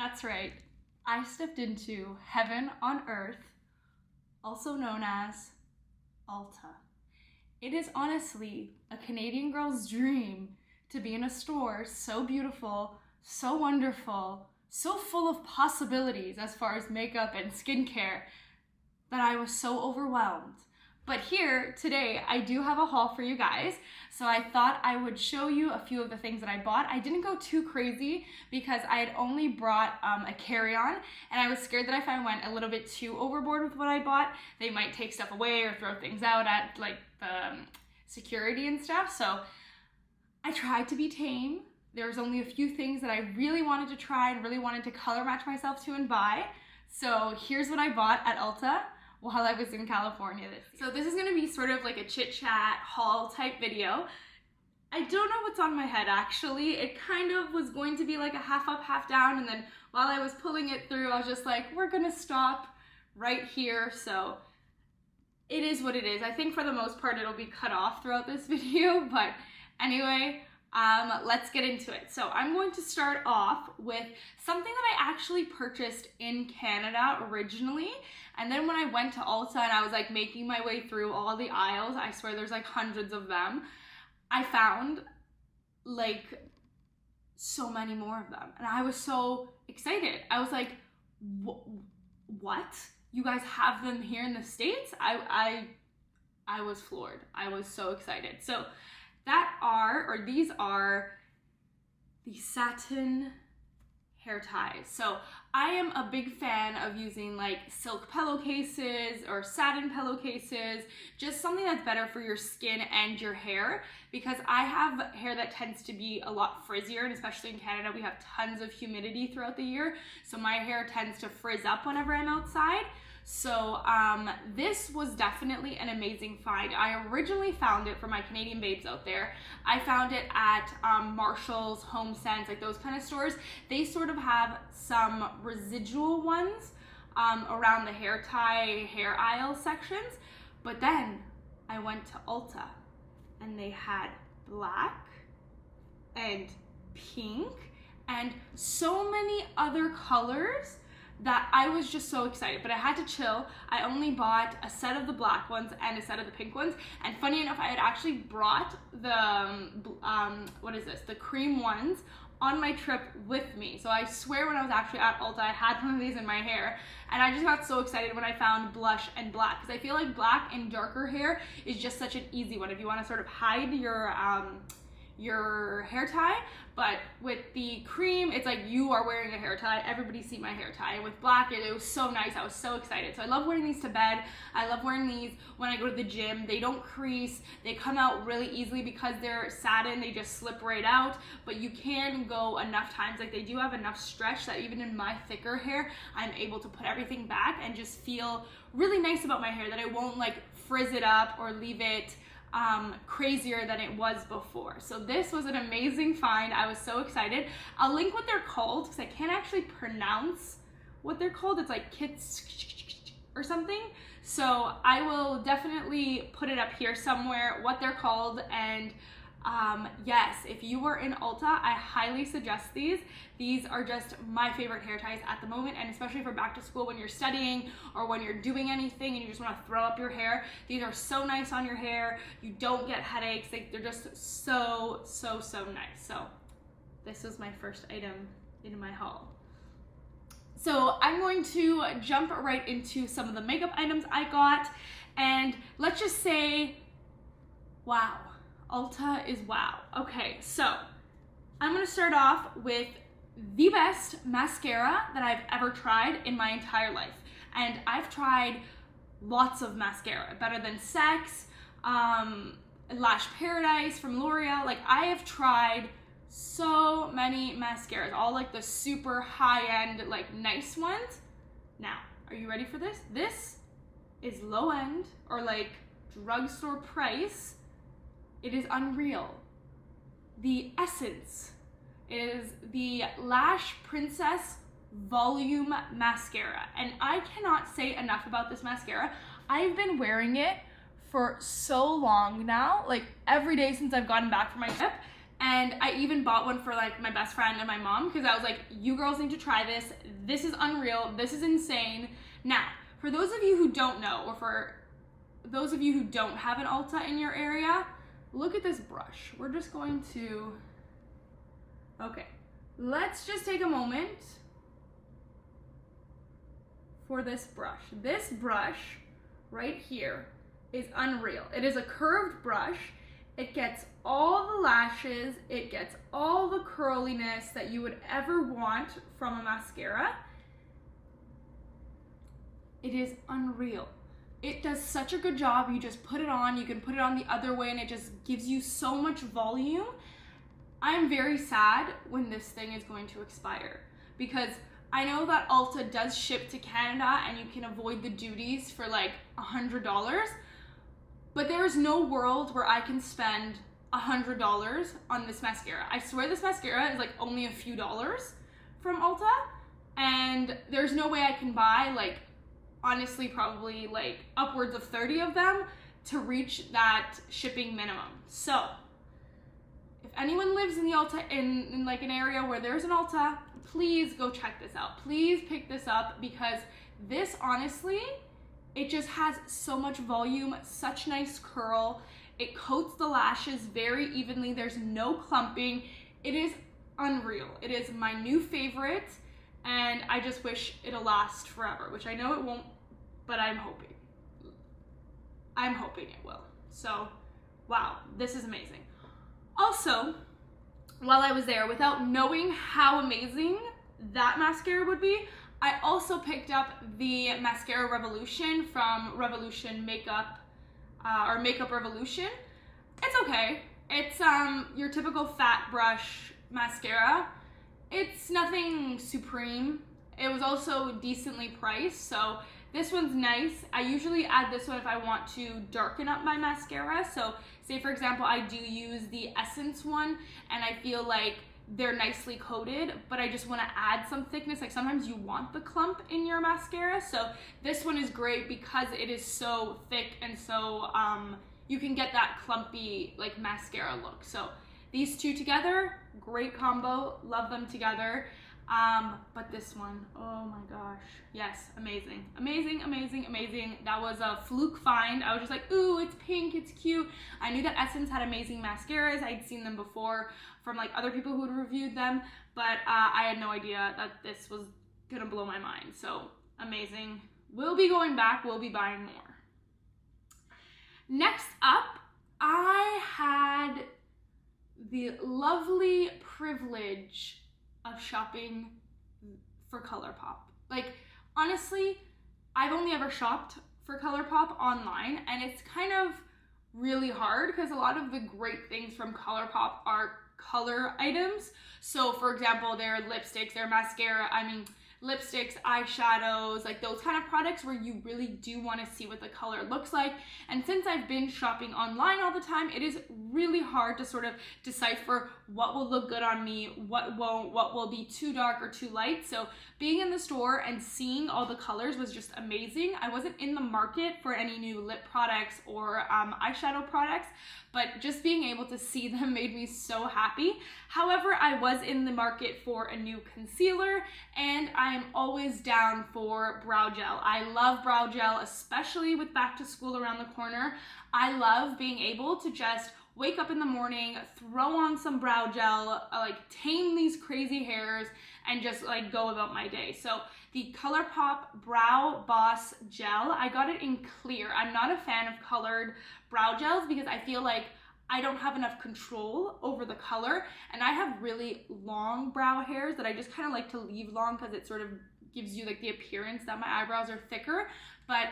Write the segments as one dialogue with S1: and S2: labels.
S1: That's right. I stepped into heaven on earth, also known as Ulta. It is honestly a Canadian girl's dream to be in a store so beautiful, so wonderful, so full of possibilities as far as makeup and skincare that I was so overwhelmed. But here today, I do have a haul for you guys. So I thought I would show you a few of the things that I bought. I didn't go too crazy because I had only brought a carry-on, and I was scared that if I went a little bit too overboard with what I bought, they might take stuff away or throw things out at like the security and stuff. So I tried to be tame. There was only a few things that I really wanted to try and really wanted to color match myself to and buy. So here's what I bought at Ulta while I was in California this year. So this is gonna be sort of like a chit chat haul type video. I don't know what's on my head actually. It kind of was going to be like a half up, half down, and then while I was pulling it through, I was just like, we're gonna stop right here. So it is what it is. I think for the most part it'll be cut off throughout this video, but anyway, let's get into it. So I'm going to start off with something that I actually purchased in Canada originally. And then when I went to Ulta and I was like making my way through all the aisles, I swear there's like hundreds of them, I found like so many more of them. And I was so excited. I was like, what? You guys have them here in the States? I was floored. I was so excited. So these are the satin hair ties. So I am a big fan of using like silk pillowcases or satin pillowcases, just something that's better for your skin and your hair, because I have hair that tends to be a lot frizzier, and especially in Canada, we have tons of humidity throughout the year. So my hair tends to frizz up whenever I'm outside. So this was definitely an amazing find. I originally found it for my Canadian babes out there. I found it at Marshall's, HomeSense, like those kind of stores. They sort of have some residual ones around the hair tie, hair aisle sections. But then I went to Ulta and they had black and pink and so many other colors that I was just so excited, but I had to chill. I only bought a set of the black ones and a set of the pink ones. And funny enough, I had actually brought the, the cream ones on my trip with me. So I swear when I was actually at Ulta, I had one of these in my hair. And I just got so excited when I found blush and black, because I feel like black and darker hair is just such an easy one if you want to sort of hide your hair tie. But with the cream, it's like you are wearing a hair tie. Everybody see my hair tie. And with black, it was so nice. I was so excited. So I love wearing these to bed. I love wearing these when I go to the gym. They don't crease. They come out really easily because they're satin. They just slip right out. But you can go enough times. Like they do have enough stretch that even in my thicker hair, I'm able to put everything back and just feel really nice about my hair, that I won't like frizz it up or leave it crazier than it was before. So this was an amazing find. I was so excited. I'll link what they're called because I can't actually pronounce what they're called. It's like kits or something. So I will definitely put it up here somewhere, what they're called. And yes, if you were in Ulta, I highly suggest these. These are just my favorite hair ties at the moment, and especially for back to school when you're studying or when you're doing anything and you just want to throw up your hair. These are so nice on your hair. You don't get headaches. Like, they're just so nice. So this was my first item in my haul. So I'm going to jump right into some of the makeup items I got, and let's just say, wow. Ulta is wow. Okay, so I'm gonna start off with the best mascara that I've ever tried in my entire life. And I've tried lots of mascara, Better Than Sex, Lash Paradise from L'Oreal. Like, I have tried so many mascaras, all like the super high-end, like nice ones. Now, are you ready for this? This is low-end or like drugstore price. It is unreal. The Essence is the Lash Princess Volume Mascara. And I cannot say enough about this mascara. I've been wearing it for so long now, like every day since I've gotten back from my trip. And I even bought one for like my best friend and my mom because I was like, you girls need to try this. This is unreal. This is insane. Now, for those of you who don't know, or for those of you who don't have an Ulta in your area, look at this brush. We're just going to, okay, let's just take a moment for this brush. This brush right here is unreal. It is a curved brush. It gets all the lashes, it gets all the curliness that you would ever want from a mascara. It is unreal. It does such a good job. You just put it on, you can put it on the other way, and it just gives you so much volume. I am very sad when this thing is going to expire because I know that Ulta does ship to Canada and you can avoid the duties for like $100, but there is no world where I can spend $100 on this mascara. I swear this mascara is like only a few dollars from Ulta, and there's no way I can buy like, honestly, probably like upwards of 30 of them to reach that shipping minimum. So if anyone lives in the Ulta, in like an area where there's an Ulta, please go check this out. Please pick this up because this, honestly, it just has so much volume, such nice curl. It coats the lashes very evenly. There's no clumping. It is unreal. It is my new favorite, and I just wish it'll last forever, which I know it won't, but I'm hoping. I'm hoping it will. So, wow, this is amazing. Also, while I was there, without knowing how amazing that mascara would be, I also picked up the Mascara Revolution from Revolution Makeup, or Makeup Revolution. It's okay. It's your typical fat brush mascara. It's nothing supreme. It was also decently priced, so this one's nice. I usually add this one if I want to darken up my mascara. So say for example, I do use the Essence one and I feel like they're nicely coated, but I just want to add some thickness. Like sometimes you want the clump in your mascara. So this one is great because it is so thick and so you can get that clumpy like mascara look. So these two together, great combo, love them together. But this one, oh my gosh, yes, amazing, amazing, amazing, amazing. That was a fluke find. I was just like, ooh, it's pink, it's cute. I knew that Essence had amazing mascaras. I'd seen them before from like other people who had reviewed them, but I had no idea that this was gonna blow my mind. So amazing. We'll be going back, we'll be buying more. Next up, I had the lovely privilege of shopping for ColourPop. Like, honestly, I've only ever shopped for ColourPop online, and it's kind of really hard because a lot of the great things from ColourPop are color items. So for example, their lipsticks, their mascara, lipsticks, eyeshadows, like those kind of products where you really do want to see what the color looks like. And since I've been shopping online all the time, it is really hard to sort of decipher what will look good on me, what won't, what will be too dark or too light. So being in the store and seeing all the colors was just amazing. I wasn't in the market for any new lip products or eyeshadow products, but just being able to see them made me so happy. However, I was in the market for a new concealer, and I am always down for brow gel. I love brow gel, especially with back to school around the corner. I love being able to just wake up in the morning, throw on some brow gel, like tame these crazy hairs, and just like go about my day. So the ColourPop Brow Boss Gel, I got it in clear. I'm not a fan of colored brow gels because I feel like I don't have enough control over the color, and I have really long brow hairs that I just kind of like to leave long because it sort of gives you like the appearance that my eyebrows are thicker. But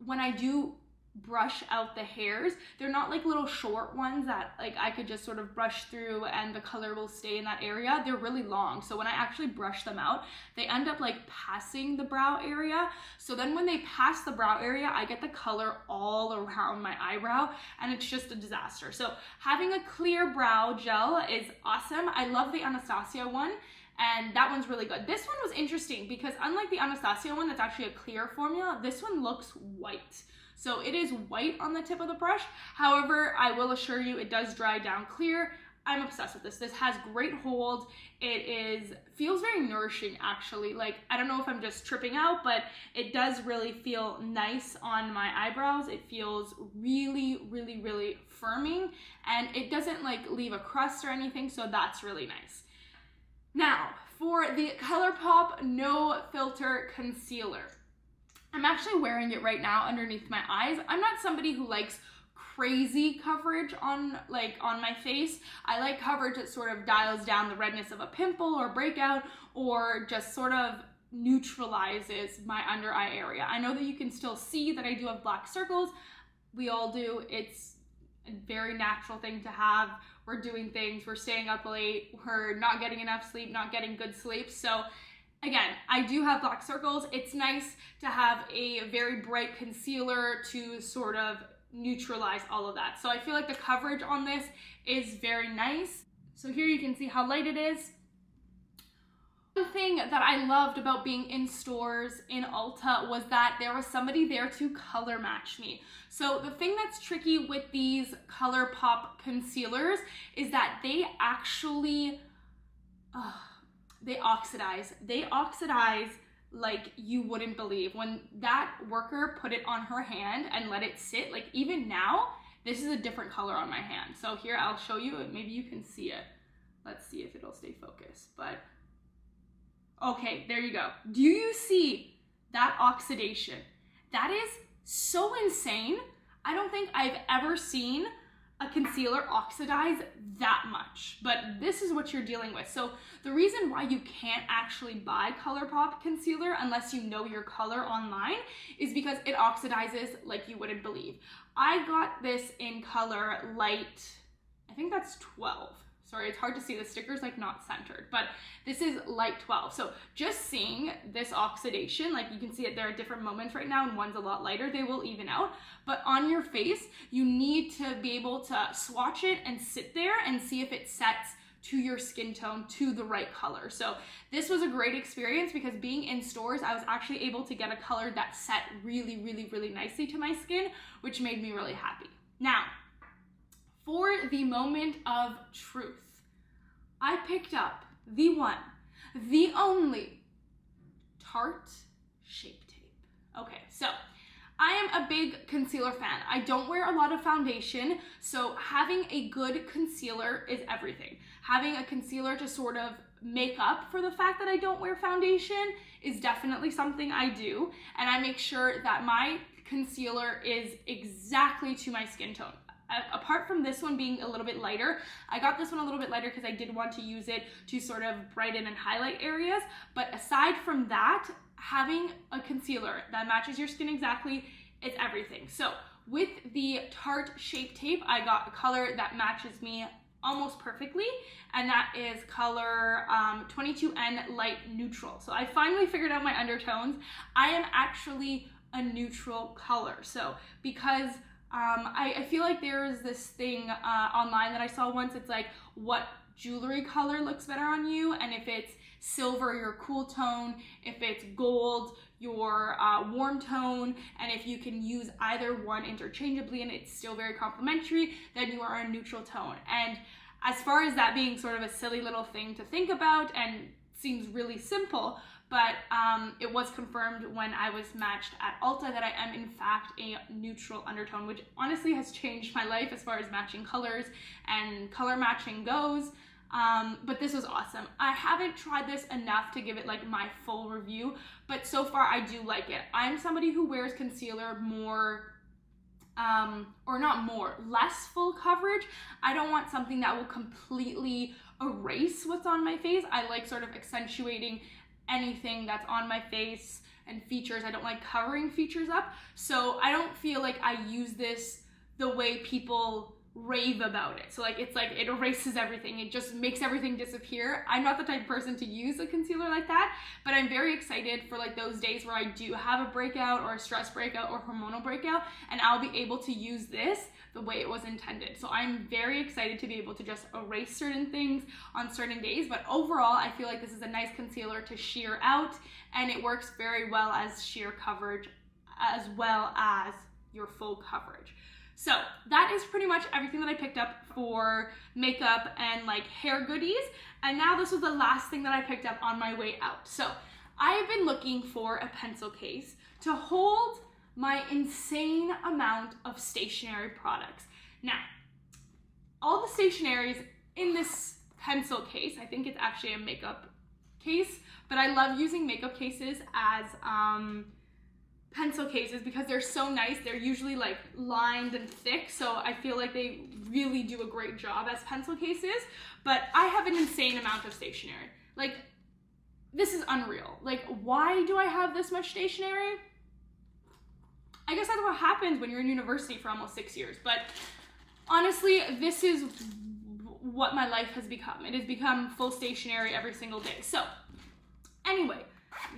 S1: when I do brush out the hairs, they're not like little short ones that like I could just sort of brush through and the color will stay in that area. They're really long, so when I actually brush them out, they end up like passing the brow area. So then when they pass the brow area, I get the color all around my eyebrow, and it's just a disaster. So having a clear brow gel is awesome. I love the Anastasia one, and that one's really good. This one was interesting because unlike the Anastasia one that's actually a clear formula, this one looks white. So it is white on the tip of the brush. However, I will assure you it does dry down clear. I'm obsessed with this. This has great hold. Feels very nourishing actually. Like, I don't know if I'm just tripping out, but it does really feel nice on my eyebrows. It feels really, really, really firming, and it doesn't like leave a crust or anything, so that's really nice. Now, for the ColourPop No Filter Concealer. I'm actually wearing it right now underneath my eyes. I'm not somebody who likes crazy coverage on my face. I like coverage that sort of dials down the redness of a pimple or breakout, or just sort of neutralizes my under eye area. I know that you can still see that I do have black circles. We all do. It's a very natural thing to have. We're doing things, we're staying up late, we're not getting enough sleep, not getting good sleep. So again, I do have black circles. It's nice to have a very bright concealer to sort of neutralize all of that. So I feel like the coverage on this is very nice. So here you can see how light it is. One thing that I loved about being in stores in Ulta was that there was somebody there to color match me. So the thing that's tricky with these ColourPop concealers is that they actually, they oxidize. They oxidize like you wouldn't believe. When that worker put it on her hand and let it sit, like even now, this is a different color on my hand. So here, I'll show you, maybe you can see it. Let's see if it'll stay focused, but okay, there you go. Do you see that oxidation? That is so insane. I don't think I've ever seen a concealer oxidize that much, but this is what you're dealing with. So the reason why you can't actually buy ColourPop concealer unless you know your color online is because it oxidizes like you wouldn't believe. I got this in color light, I think that's 12. Sorry, it's hard to see, the sticker's like not centered, but this is light 12. So just seeing this oxidation, like you can see it, there are different moments right now and one's a lot lighter, they will even out. But on your face, you need to be able to swatch it and sit there and see if it sets to your skin tone, to the right color. So this was a great experience because being in stores, I was actually able to get a color that set really, really, really nicely to my skin, which made me really happy. Now, for the moment of truth, I picked up the one, the only Tarte Shape Tape. Okay, so I am a big concealer fan. I don't wear a lot of foundation, so having a good concealer is everything. Having a concealer to sort of make up for the fact that I don't wear foundation is definitely something I do, and I make sure that my concealer is exactly to my skin tone. Apart from this one being a little bit lighter, I got this one a little bit lighter because I did want to use it to sort of brighten and highlight areas. But aside from that, having a concealer that matches your skin exactly is everything. So with the Tarte Shape Tape, I got a color that matches me almost perfectly, and that is color 22N Light Neutral. So I finally figured out my undertones. I am actually a neutral color. So because I feel like there is this thing online that I saw once. It's like, what jewelry color looks better on you? And if it's silver, your cool tone. If it's gold, your warm tone. And if you can use either one interchangeably and it's still very complementary, then you are a neutral tone. And as far as that being sort of a silly little thing to think about and seems really simple, but it was confirmed when I was matched at Ulta that I am in fact a neutral undertone, which honestly has changed my life as far as matching colors and color matching goes. But this was awesome. I haven't tried this enough to give it like my full review, but so far I do like it. I'm somebody who wears concealer more, or not more, less full coverage. I don't want something that will completely erase what's on my face. I like sort of accentuating anything that's on my face and features. I don't like covering features up. So I don't feel like I use this the way people rave about it. So like, it's like it erases everything. It just makes everything disappear. I'm not the type of person to use a concealer like that, but I'm very excited for like those days where I do have a breakout or a stress breakout or hormonal breakout, and I'll be able to use this the way it was intended. So I'm very excited to be able to just erase certain things on certain days, but overall I feel like this is a nice concealer to sheer out, and it works very well as sheer coverage as well as your full coverage. So that is pretty much everything that I picked up for makeup and like hair goodies. And now this was the last thing that I picked up on my way out. So I have been looking for a pencil case to hold my insane amount of stationery products. Now, all the stationeries in this pencil case, I think it's actually a makeup case, but I love using makeup cases as pencil cases because they're so nice. They're usually like lined and thick, so I feel like they really do a great job as pencil cases. But I have an insane amount of stationery. Like, this is unreal. Like, why do I have this much stationery? I guess that's what happens when you're in university for almost 6 years. But honestly, this is what my life has become. It has become full stationery every single day. So anyway,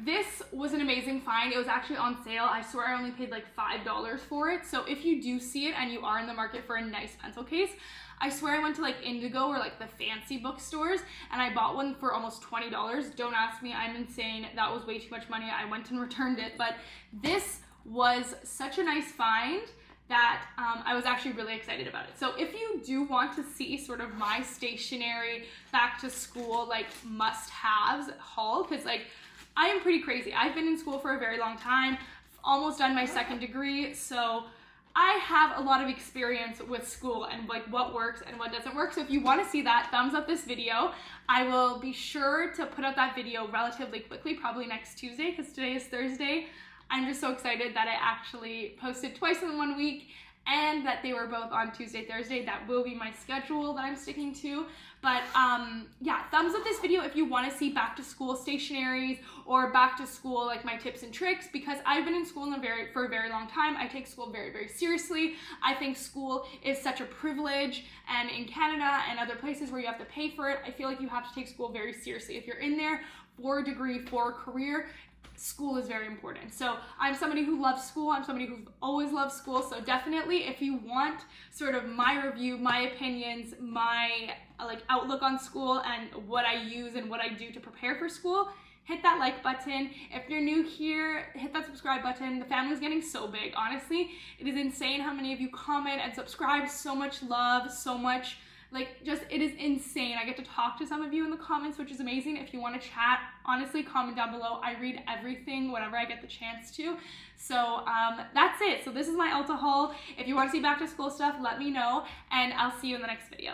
S1: this was an amazing find. It was actually on sale. I swear I only paid like $5 for it. So if you do see it and you are in the market for a nice pencil case, I swear I went to like Indigo or like the fancy bookstores and I bought one for almost $20. Don't ask me, I'm insane. That was way too much money. I went and returned it, but this was such a nice find that I was actually really excited about it. So if you do want to see sort of my stationery back to school like must-haves haul, because like I am pretty crazy. I've been in school for a very long time, almost done my second degree, so I have a lot of experience with school and like what works and what doesn't work. So if you want to see that, thumbs up this video. I will be sure to put out that video relatively quickly, probably next Tuesday, because today is Thursday. I'm just so excited that I actually posted twice in 1 week and that they were both on Tuesday, Thursday. That will be my schedule that I'm sticking to. But yeah, thumbs up this video if you want to see back to school stationaries or back to school like my tips and tricks, because I've been in school for a very long time. I take school very, very seriously. I think school is such a privilege, and in Canada and other places where you have to pay for it, I feel like you have to take school very seriously. If you're in there for a degree, for a career, school is very important. So I'm somebody who loves school. I'm somebody who's always loved school. So definitely if you want sort of my review, my opinions, my like outlook on school and what I use and what I do to prepare for school, hit that like button. If you're new here, hit that subscribe button. The family's getting so big, honestly. It is insane how many of you comment and subscribe. So much love, so much like, just, it is insane. I get to talk to some of you in the comments, which is amazing. If you want to chat, honestly, comment down below. I read everything whenever I get the chance to. So that's it. So this is my Ulta haul. If you want to see back to school stuff, let me know, and I'll see you in the next video.